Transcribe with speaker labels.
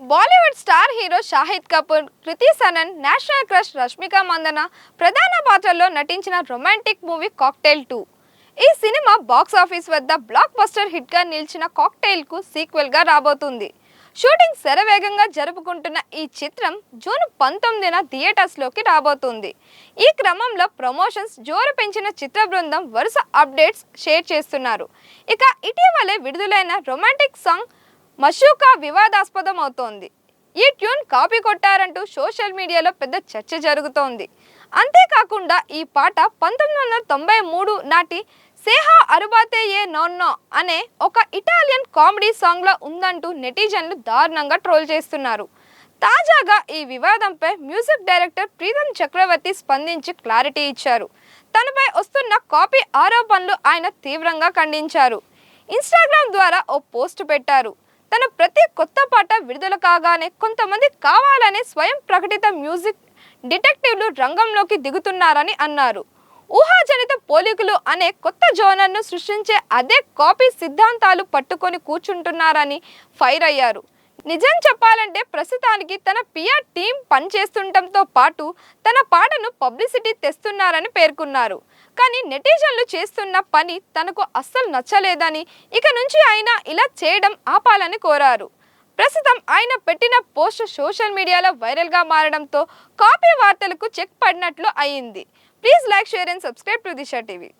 Speaker 1: Bollywood star hero Shahid Kapoor, Kriti Sanon, national crush Rashmika Mandanna ప్రధాన పాత్రల్లో నటించిన రొమాంటిక్ మూవీ కాక్టైల్ 2. ఈ సినిమా బాక్స్ ఆఫీస్ వద్ద బ్లాక్ బస్టర్ హిట్ గా నిలిచిన కాక్టైల్ కు సీక్వెల్ గా రాబోతుంది. షూటింగ్ శరవేగంగా జరుపుకుంటున్న ఈ చిత్రం జూన్ 19న థియేటర్స్ లోకి రాబోతుంది. ఈ క్రమంలో ప్రమోషన్స్ జోరు పెంచిన చిత్ర బృందం వరుస అప్డేట్స్ షేర్ చేస్తున్నారు. ఇక ఇటీవలే విడుదలైన రొమాంటిక్ సాంగ్ మషూకా వివాదాస్పదం అవుతోంది. ఈ ట్యూన్ కాపీ కొట్టారంటూ సోషల్ మీడియాలో పెద్ద చర్చ జరుగుతోంది. అంతేకాకుండా ఈ పాట 1993 నాటి సేహా అరుబాతే ఏ నోన్నో అనే ఒక ఇటాలియన్ కామెడీ సాంగ్లో ఉందంటూ నెటిజన్లు దారుణంగా ట్రోల్ చేస్తున్నారు. తాజాగా ఈ వివాదంపై మ్యూజిక్ డైరెక్టర్ ప్రీతం చక్రవర్తి స్పందించి క్లారిటీ ఇచ్చారు. తనపై వస్తున్న కాపీ ఆరోపణలు ఆయన తీవ్రంగా ఖండించారు. ఇన్స్టాగ్రామ్ ద్వారా ఓ పోస్ట్ పెట్టారు. తన ప్రతి కొత్త పాట విడుదల కాగానే కొంతమంది కావాలనే స్వయం ప్రకటిత మ్యూజిక్ డిటెక్టివ్లు రంగంలోకి దిగుతున్నారని అన్నారు. ఊహాజనిత పోలికలు అనే కొత్త జోనర్ను సృష్టించే అదే కాపీ సిద్ధాంతాలు పట్టుకొని కూర్చుంటున్నారని ఫైర్ అయ్యారు. నిజం చెప్పాలంటే ప్రస్తుతానికి తన పిఆర్ టీం పనిచేస్తుండటంతో పాటు తన పాటను పబ్లిసిటీ తెస్తున్నారని పేర్కొన్నారు. కానీ నెటిజన్లు చేస్తున్న పని తనకు అస్సలు నచ్చలేదని, ఇక నుంచి ఆయన ఇలా చేయడం ఆపాలని కోరారు. ప్రస్తుతం ఆయన పెట్టిన పోస్ట్ సోషల్ మీడియాలో వైరల్గా మారడంతో కాపీ వార్తలకు చెక్ పడినట్లు అయింది. Please like, share and subscribe to Disha TV.